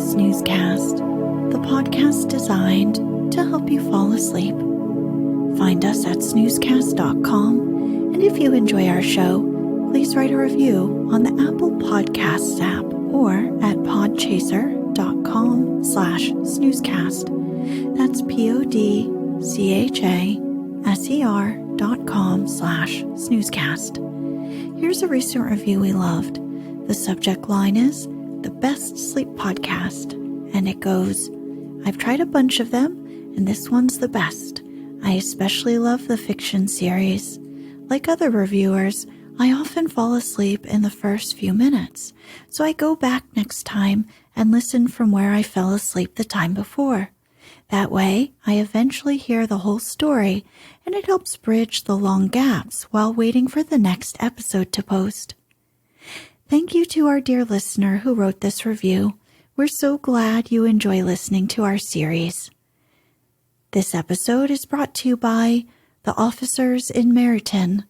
Snoozecast, the podcast designed to help you fall asleep. Find us at snoozecast.com, and if you enjoy our show, please write a review on the Apple Podcasts app or at podchaser.com/snoozecast. That's podchaser.com/snoozecast. Here's a recent review we loved. The subject line is the best sleep podcast, and it goes, I've tried a bunch of them, and this one's the best. I especially love the fiction series. Like other reviewers, I often fall asleep in the first few minutes, so I go back next time and listen from where I fell asleep the time before. That way, I eventually hear the whole story, and it helps bridge the long gaps while waiting for the next episode to post. Thank you to our dear listener who wrote this review. We're so glad you enjoy listening to our series. This episode is brought to you by the officers in Meryton.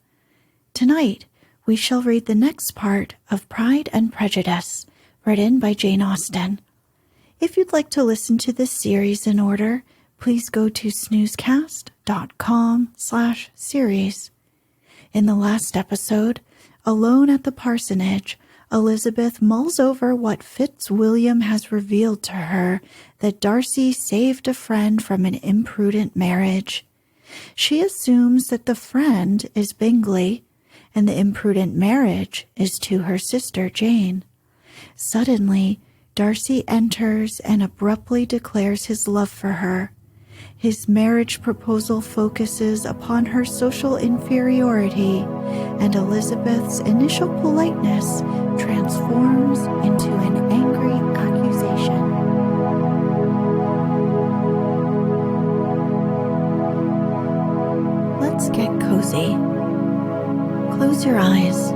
Tonight, we shall read the next part of Pride and Prejudice, written by Jane Austen. If you'd like to listen to this series in order, please go to snoozecast.com/series. In the last episode, alone at the parsonage, Elizabeth mulls over what Fitzwilliam has revealed to her, that Darcy saved a friend from an imprudent marriage. She assumes that the friend is Bingley, and the imprudent marriage is to her sister Jane. Suddenly, Darcy enters and abruptly declares his love for her. His marriage proposal focuses upon her social inferiority, and Elizabeth's initial politeness transforms into an angry accusation. Let's get cozy. Close your eyes.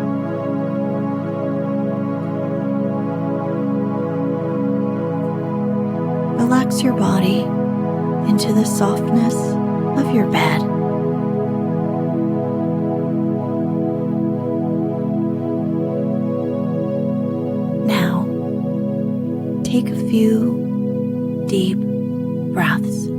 Relax your body into the softness of your bed. Now, take a few deep breaths.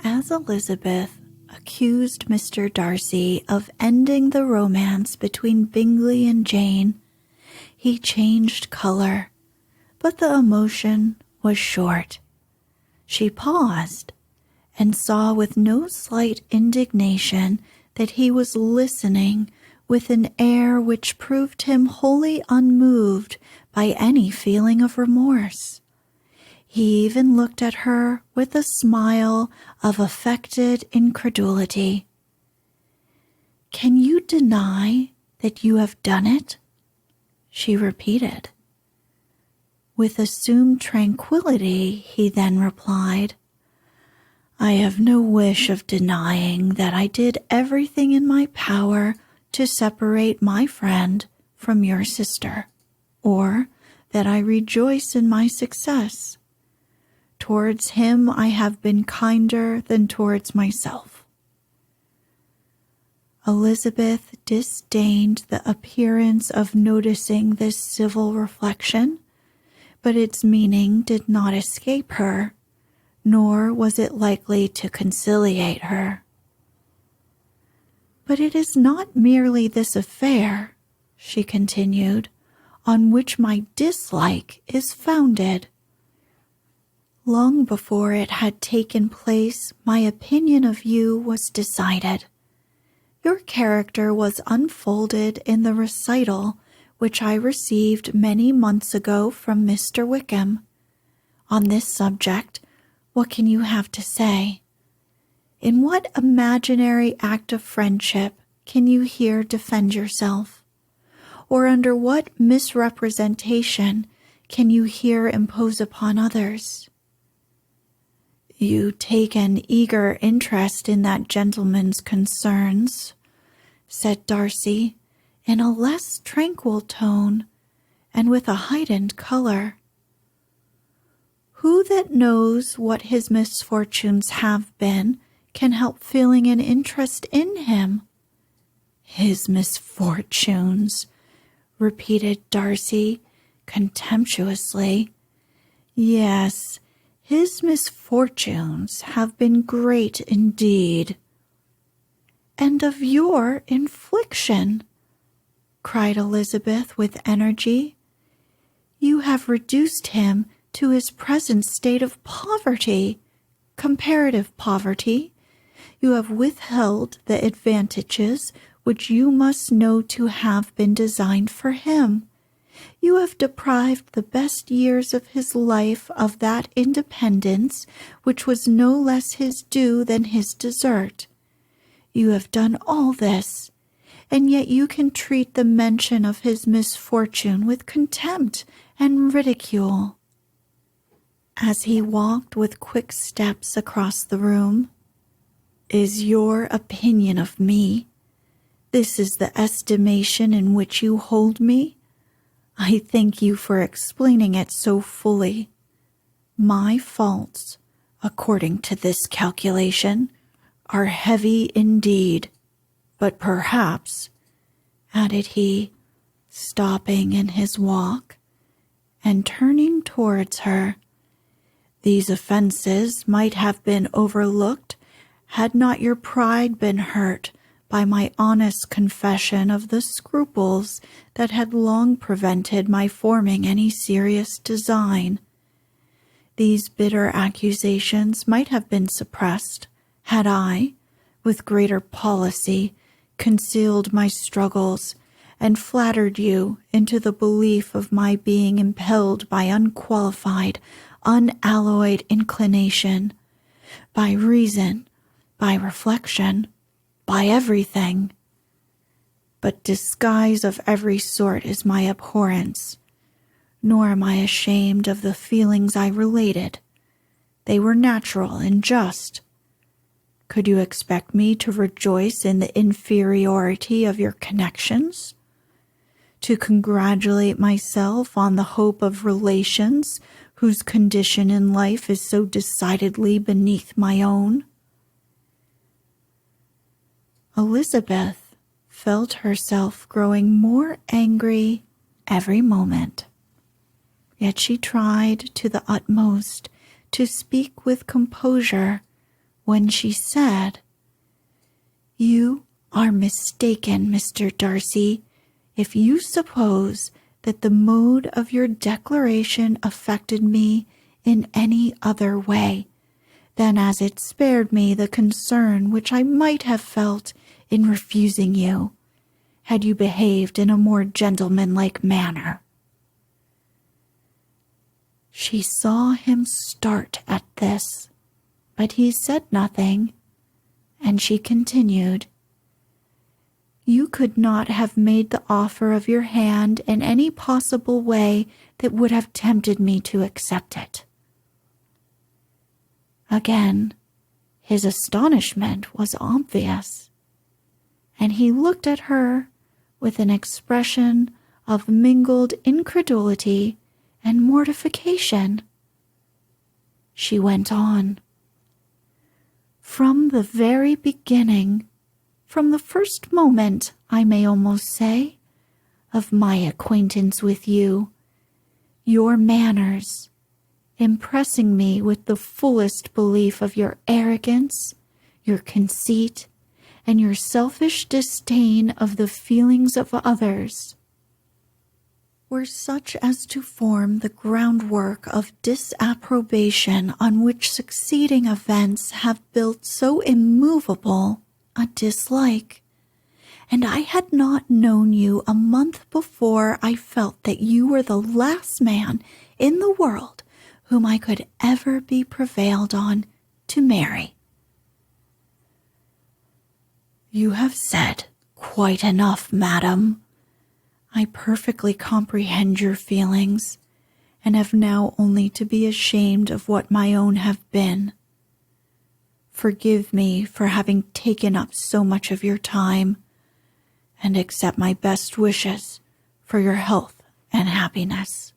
As Elizabeth accused Mr. Darcy of ending the romance between Bingley and Jane, he changed color, but the emotion was short. She paused and saw with no slight indignation that he was listening with an air which proved him wholly unmoved by any feeling of remorse. He even looked at her with a smile of affected incredulity. "Can you deny that you have done it?" she repeated. With assumed tranquility, he then replied, "I have no wish of denying that I did everything in my power to separate my friend from your sister, or that I rejoice in my success. Towards him I have been kinder than towards myself." Elizabeth disdained the appearance of noticing this civil reflection, but its meaning did not escape her, nor was it likely to conciliate her. "But it is not merely this affair," she continued, "on which my dislike is founded. Long before it had taken place, my opinion of you was decided. Your character was unfolded in the recital which I received many months ago from Mr. Wickham. On this subject, what can you have to say? In what imaginary act of friendship can you here defend yourself? Or under what misrepresentation can you here impose upon others? You take an eager interest in that gentleman's concerns," said Darcy, in a less tranquil tone and with a heightened color. "Who that knows what his misfortunes have been can help feeling an interest in him? His misfortunes, repeated Darcy contemptuously. Yes, his misfortunes have been great indeed. And of your infliction, cried Elizabeth with energy. You have reduced him to his present state of poverty, comparative poverty. You have withheld the advantages which you must know to have been designed for him. You have deprived the best years of his life of that independence which was no less his due than his desert. You have done all this, and yet you can treat the mention of his misfortune with contempt and ridicule. As he walked with quick steps across the room, is your opinion of me? This is the estimation in which you hold me? I thank you for explaining it so fully. My faults, according to this calculation, are heavy indeed, but perhaps, added he, stopping in his walk and turning towards her, these offenses might have been overlooked had not your pride been hurt by my honest confession of the scruples that had long prevented my forming any serious design. These bitter accusations might have been suppressed had I, with greater policy, concealed my struggles and flattered you into the belief of my being impelled by unqualified, unalloyed inclination, by reason, by reflection, by everything. But disguise of every sort is my abhorrence, nor am I ashamed of the feelings I related. They were natural and just. Could you expect me to rejoice in the inferiority of your connections? To congratulate myself on the hope of relations whose condition in life is so decidedly beneath my own? Elizabeth felt herself growing more angry every moment. Yet she tried to the utmost to speak with composure when she said, "You are mistaken, Mr. Darcy, if you suppose that the mode of your declaration affected me in any other way than as it spared me the concern which I might have felt in refusing you, had you behaved in a more gentlemanlike manner." She saw him start at this, but he said nothing, and she continued, "You could not have made the offer of your hand in any possible way that would have tempted me to accept it." Again, his astonishment was obvious, and he looked at her with an expression of mingled incredulity and mortification. She went on, "From the very beginning, from the first moment, I may almost say, of my acquaintance with you, your manners, impressing me with the fullest belief of your arrogance, your conceit, and your selfish disdain of the feelings of others, were such as to form the groundwork of disapprobation on which succeeding events have built so immovable a dislike. And I had not known you a month before I felt that you were the last man in the world whom I could ever be prevailed on to marry." "You have said quite enough, madam. I perfectly comprehend your feelings, and have now only to be ashamed of what my own have been. Forgive me for having taken up so much of your time, and accept my best wishes for your health and happiness."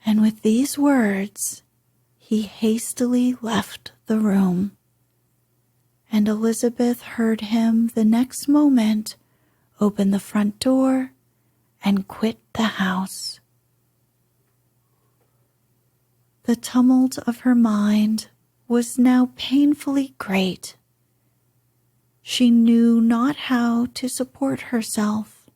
And with these words, he hastily left the room. and Elizabeth heard him the next moment open the front door and quit the house. The tumult of her mind was now painfully great. She knew not how to support herself,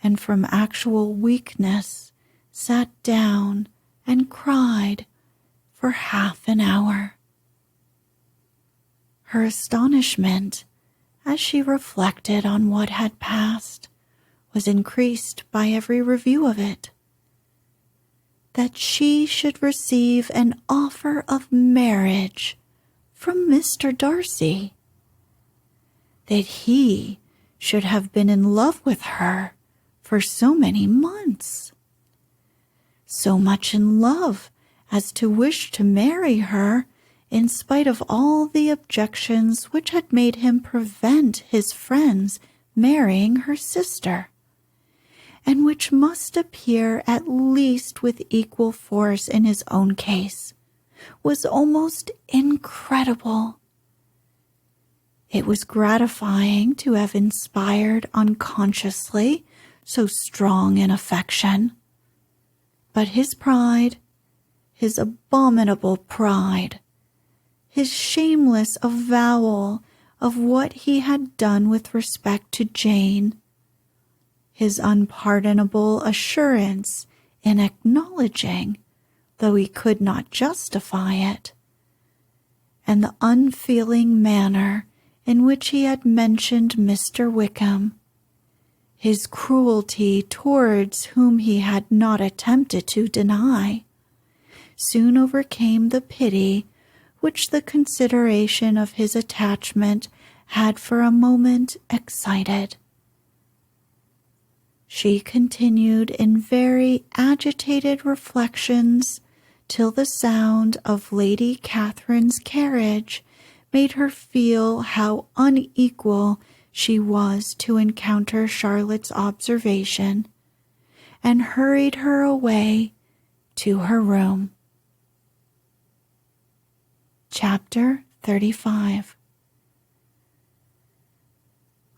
and from actual weakness sat down and cried for half an hour. Her astonishment, as she reflected on what had passed, was increased by every review of it. That she should receive an offer of marriage from Mr. Darcy, that he should have been in love with her for so many months, so much in love as to wish to marry her in spite of all the objections which had made him prevent his friends marrying her sister, and which must appear at least with equal force in his own case, was almost incredible. It was gratifying to have inspired unconsciously so strong an affection, but his pride, his abominable pride, his shameless avowal of what he had done with respect to Jane, his unpardonable assurance in acknowledging, though he could not justify it, and the unfeeling manner in which he had mentioned Mr. Wickham, his cruelty towards whom he had not attempted to deny, soon overcame the pity which the consideration of his attachment had for a moment excited. She continued in very agitated reflections till the sound of Lady Catherine's carriage made her feel how unequal she was to encounter Charlotte's observation, and hurried her away to her room. Chapter 35.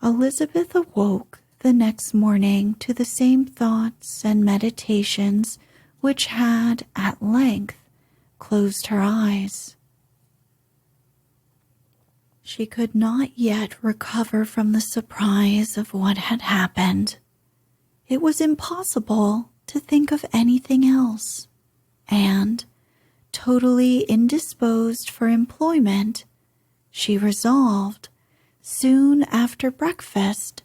Elizabeth awoke the next morning to the same thoughts and meditations which had at length closed her eyes. She could not yet recover from the surprise of what had happened. It was impossible to think of anything else, and, totally indisposed for employment, she resolved, soon after breakfast,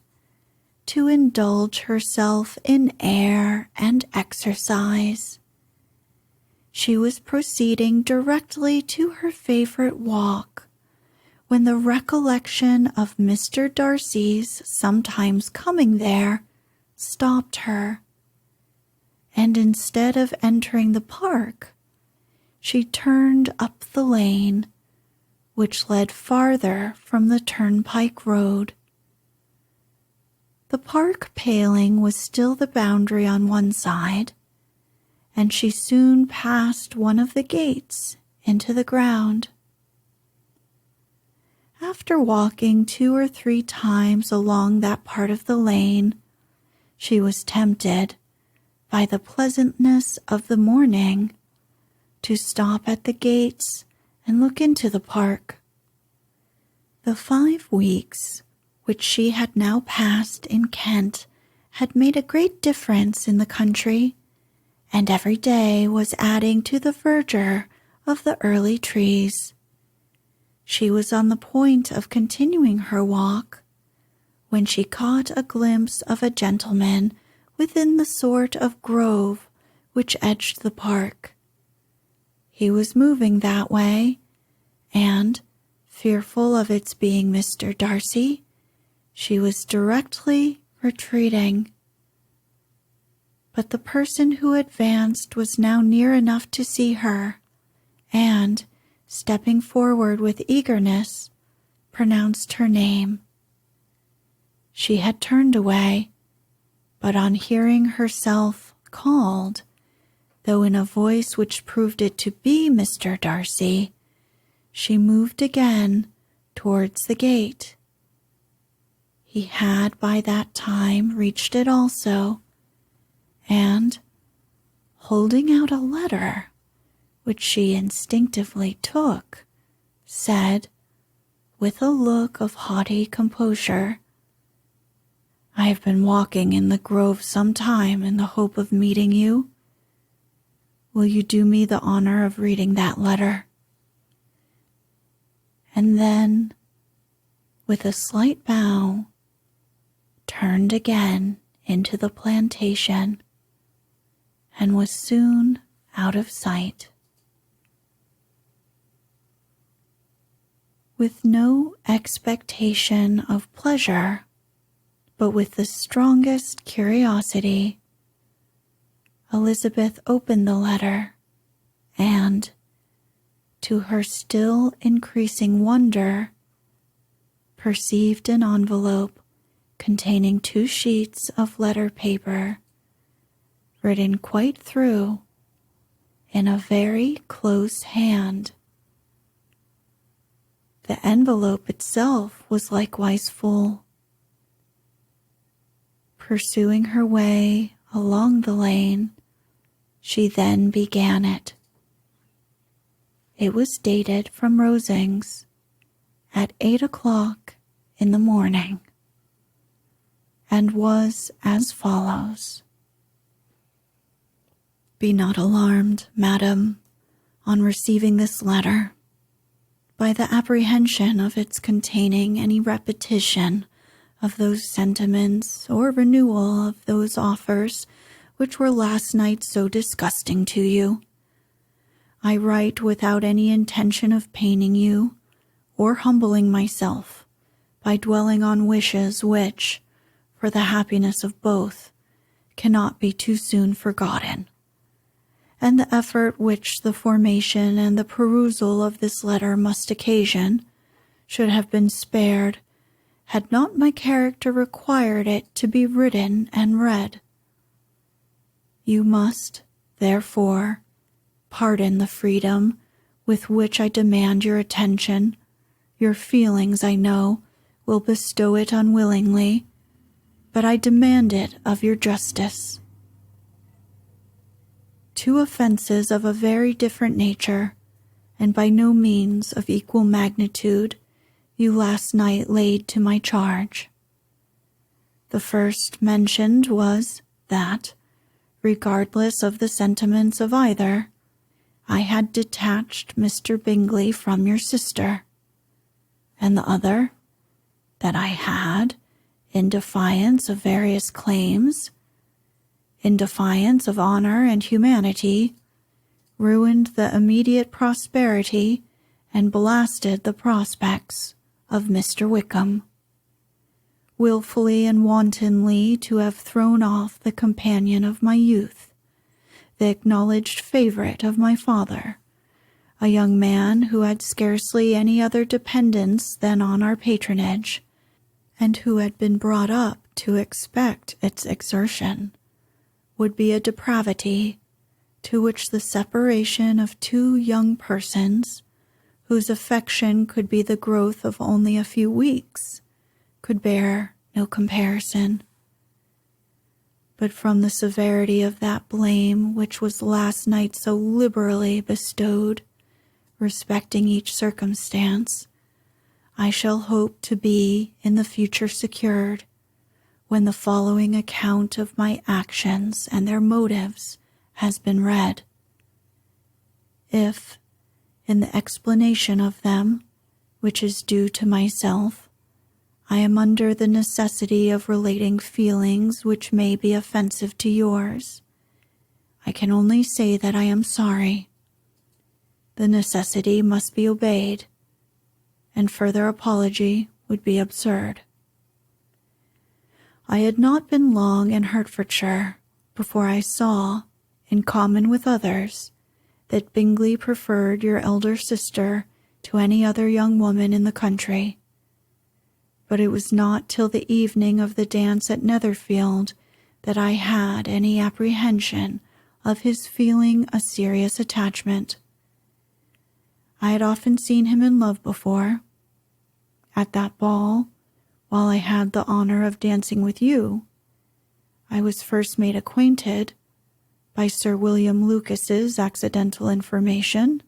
to indulge herself in air and exercise. She was proceeding directly to her favorite walk, when the recollection of Mr. Darcy's sometimes coming there stopped her, and instead of entering the park, she turned up the lane, which led farther from the turnpike road. The park paling was still the boundary on one side, and she soon passed one of the gates into the ground. After walking 2 or 3 times along that part of the lane, she was tempted, by the pleasantness of the morning, to stop at the gates and look into the park. The 5 weeks which she had now passed in Kent had made a great difference in the country, and every day was adding to the verdure of the early trees. She was on the point of continuing her walk, when she caught a glimpse of a gentleman within the sort of grove which edged the park. He was moving that way, and, fearful of its being Mr. Darcy, she was directly retreating. But the person who advanced was now near enough to see her, and, stepping forward with eagerness, pronounced her name. She had turned away, but on hearing herself called, though in a voice which proved it to be Mr. Darcy, she moved again towards the gate. He had by that time reached it also, and, holding out a letter, which she instinctively took, said, with a look of haughty composure, "I have been walking in the grove some time in the hope of meeting you. Will you do me the honor of reading that letter?" And then, with a slight bow, turned again into the plantation and was soon out of sight. With no expectation of pleasure, but with the strongest curiosity, Elizabeth opened the letter and, to her still increasing wonder, perceived an envelope containing 2 sheets of letter paper, written quite through in a very close hand. The envelope itself was likewise full. Pursuing her way along the lane, she then began it. It was dated from Rosings at 8 o'clock in the morning, and was as follows. "Be not alarmed, madam, on receiving this letter, by the apprehension of its containing any repetition of those sentiments or renewal of those offers which were last night so disgusting to you. I write without any intention of paining you or humbling myself by dwelling on wishes which, for the happiness of both, cannot be too soon forgotten, and the effort which the formation and the perusal of this letter must occasion should have been spared had not my character required it to be written and read. You must, therefore, pardon the freedom with which I demand your attention. Your feelings, I know, will bestow it unwillingly, but I demand it of your justice. 2 offenses of a very different nature, and by no means of equal magnitude, you last night laid to my charge. The first mentioned was that, regardless of the sentiments of either, I had detached Mr. Bingley from your sister, and the other, that I had, in defiance of various claims, in defiance of honor and humanity, ruined the immediate prosperity and blasted the prospects of Mr. Wickham, willfully and wantonly to have thrown off the companion of my youth, the acknowledged favorite of my father, a young man who had scarcely any other dependence than on our patronage, and who had been brought up to expect its exertion, would be a depravity to which the separation of 2 young persons, whose affection could be the growth of only a few weeks, could bear no comparison. But from the severity of that blame which was last night so liberally bestowed, respecting each circumstance, I shall hope to be in the future secured, when the following account of my actions and their motives has been read. If, in the explanation of them, which is due to myself, I am under the necessity of relating feelings which may be offensive to yours, I can only say that I am sorry. The necessity must be obeyed, and further apology would be absurd. I had not been long in Hertfordshire before I saw, in common with others, that Bingley preferred your elder sister to any other young woman in the country. But it was not till the evening of the dance at Netherfield that I had any apprehension of his feeling a serious attachment. I had often seen him in love before, At that ball, while I had the honor of dancing with you, I was first made acquainted, by Sir William Lucas's accidental information,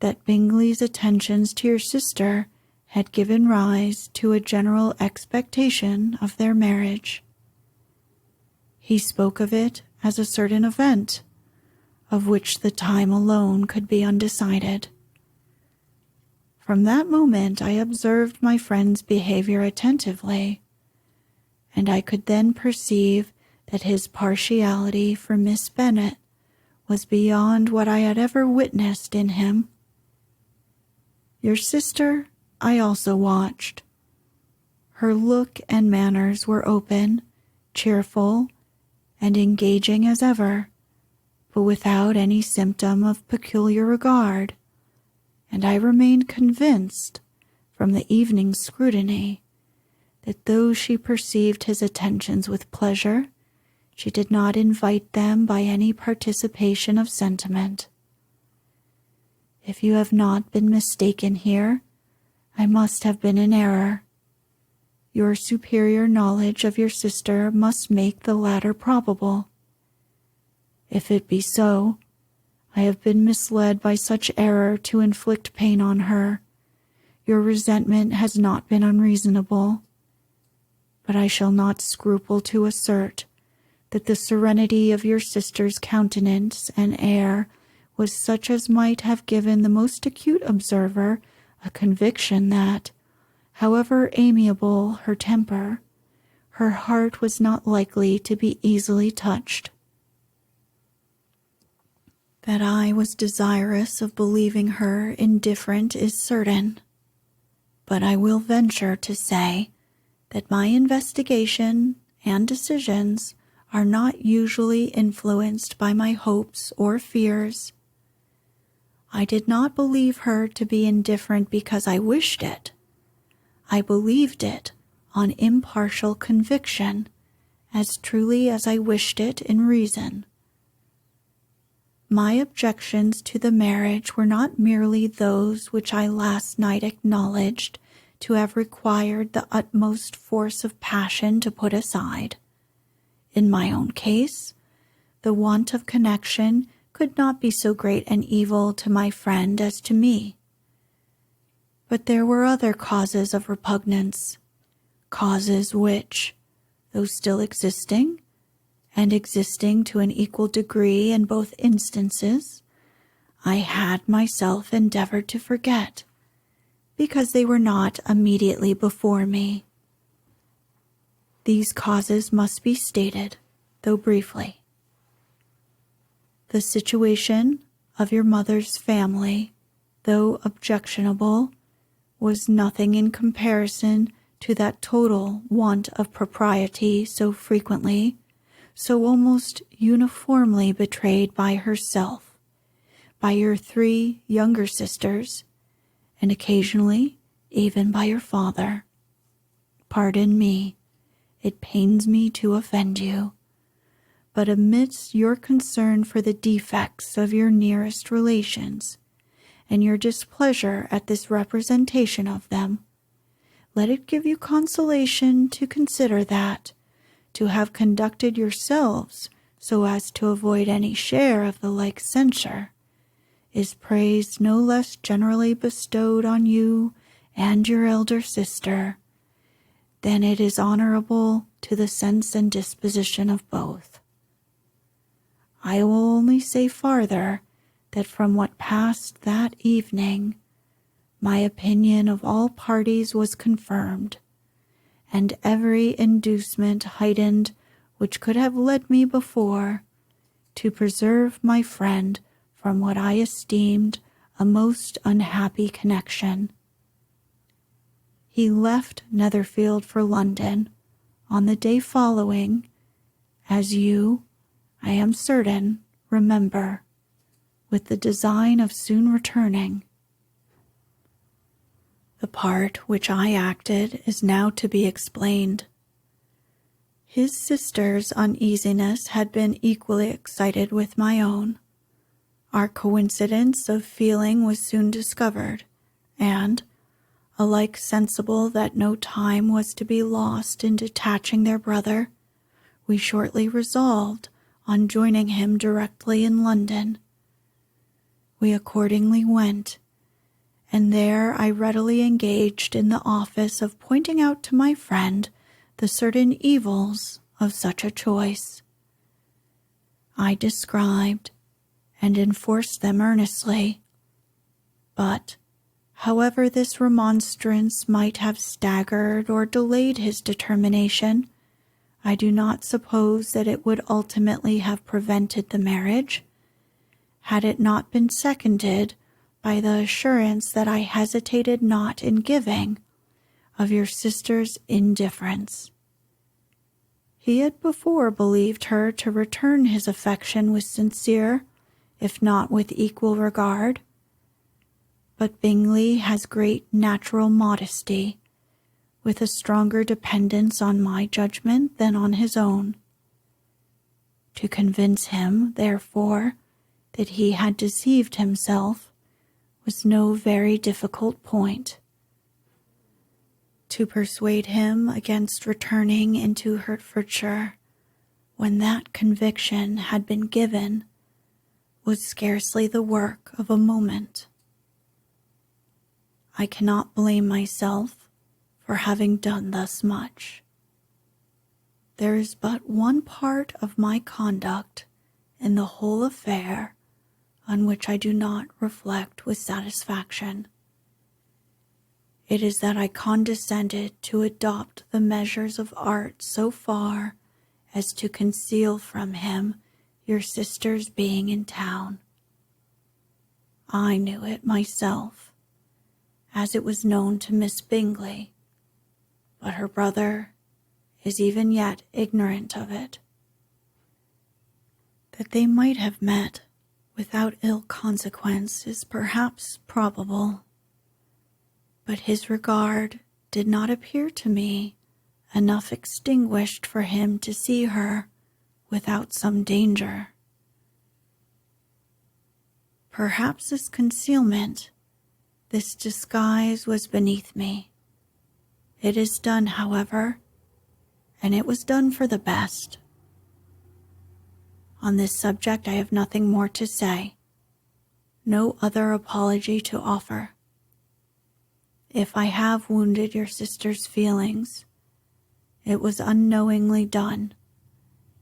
that Bingley's attentions to your sister had given rise to a general expectation of their marriage. He spoke of it as a certain event, of which the time alone could be undecided. From that moment I observed my friend's behavior attentively, and I could then perceive that his partiality for Miss Bennet was beyond what I had ever witnessed in him. Your sister I also watched. Her look and manners were open, cheerful, and engaging as ever, but without any symptom of peculiar regard, and I remained convinced, from the evening's scrutiny, that though she perceived his attentions with pleasure, she did not invite them by any participation of sentiment. If you have not been mistaken here, I must have been in error. Your superior knowledge of your sister must make the latter probable. If it be so, I have been misled by such error to inflict pain on her. Your resentment has not been unreasonable, but I shall not scruple to assert that the serenity of your sister's countenance and air was such as might have given the most acute observer a conviction that, however amiable her temper, her heart was not likely to be easily touched. That I was desirous of believing her indifferent is certain, but I will venture to say that my investigation and decisions are not usually influenced by my hopes or fears. I did not believe her to be indifferent because I wished it. I believed it on impartial conviction, as truly as I wished it in reason. My objections to the marriage were not merely those which I last night acknowledged to have required the utmost force of passion to put aside. In my own case, the want of connection could not be so great an evil to my friend as to me. But there were other causes of repugnance, causes which, though still existing, and existing to an equal degree in both instances, I had myself endeavored to forget, because they were not immediately before me. These causes must be stated, though briefly. The situation of your mother's family, though objectionable, was nothing in comparison to that total want of propriety so frequently, so almost uniformly betrayed by herself, by your 3 younger sisters, and occasionally even by your father. Pardon me, it pains me to offend you, but amidst your concern for the defects of your nearest relations, and your displeasure at this representation of them, let it give you consolation to consider that, to have conducted yourselves so as to avoid any share of the like censure, is praise no less generally bestowed on you and your elder sister than it is honorable to the sense and disposition of both. I will only say farther that from what passed that evening, my opinion of all parties was confirmed, and every inducement heightened which could have led me before to preserve my friend from what I esteemed a most unhappy connection. He left Netherfield for London on the day following, as you, I am certain, remember, with the design of soon returning. The part which I acted is now to be explained. His sister's uneasiness had been equally excited with my own. Our coincidence of feeling was soon discovered, and, Alike sensible that no time was to be lost in detaching their brother, we shortly resolved on joining him directly in London. We accordingly went, and there I readily engaged in the office of pointing out to my friend the certain evils of such a choice. I described and enforced them earnestly, but however this remonstrance might have staggered or delayed his determination, I do not suppose that it would ultimately have prevented the marriage, had it not been seconded by the assurance that I hesitated not in giving of your sister's indifference. He had before believed her to return his affection with sincere, if not with equal regard, but Bingley has great natural modesty, with a stronger dependence on my judgment than on his own. To convince him, therefore, that he had deceived himself was no very difficult point. To persuade him against returning into Hertfordshire when that conviction had been given was scarcely the work of a moment. I cannot blame myself for having done thus much. There is but one part of my conduct in the whole affair on which I do not reflect with satisfaction. It is that I condescended to adopt the measures of art so far as to conceal from him your sister's being in town. I knew it myself, as it was known to Miss Bingley, but her brother is even yet ignorant of it. That they might have met without ill consequence is perhaps probable, but his regard did not appear to me enough extinguished for him to see her without some danger. Perhaps this concealment, this disguise was beneath me. It is done, however, and it was done for the best. On this subject I have nothing more to say, no other apology to offer. If I have wounded your sister's feelings, it was unknowingly done,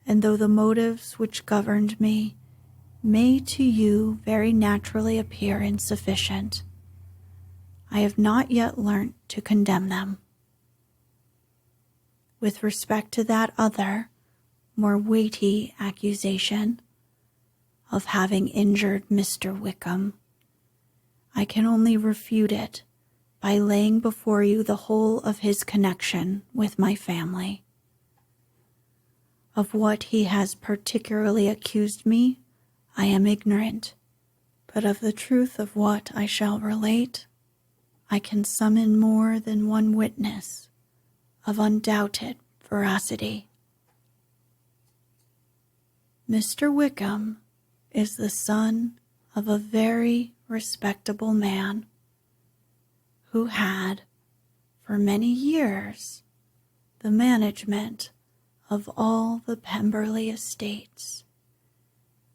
and though the motives which governed me may to you very naturally appear insufficient, I have not yet learnt to condemn them. With respect to that other, more weighty accusation of having injured Mr. Wickham, I can only refute it by laying before you the whole of his connection with my family. Of what he has particularly accused me, I am ignorant, but of the truth of what I shall relate, I can summon more than one witness of undoubted veracity. Mr. Wickham is the son of a very respectable man who had, for many years, the management of all the Pemberley estates,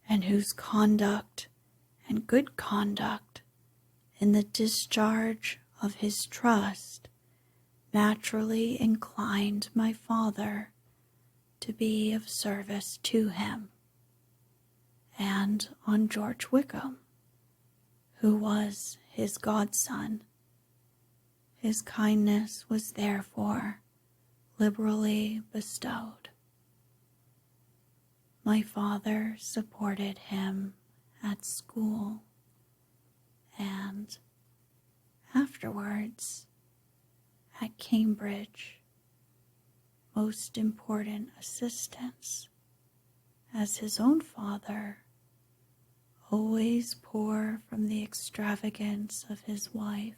and whose conduct and good conduct in the discharge of his trust naturally inclined my father to be of service to him, and on George Wickham, who was his godson. His kindness was therefore liberally bestowed. My father supported him at school, and afterwards at Cambridge, most important assistance, as his own father, always poor from the extravagance of his wife,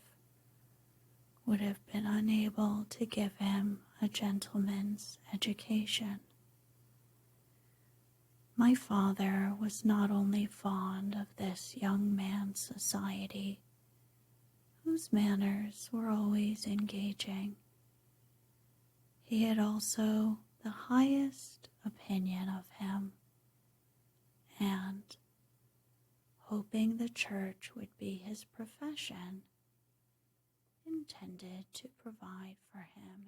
would have been unable to give him a gentleman's education. My father was not only fond of this young man's society, whose manners were always engaging. He had also the highest opinion of him, and, hoping the church would be his profession, intended to provide for him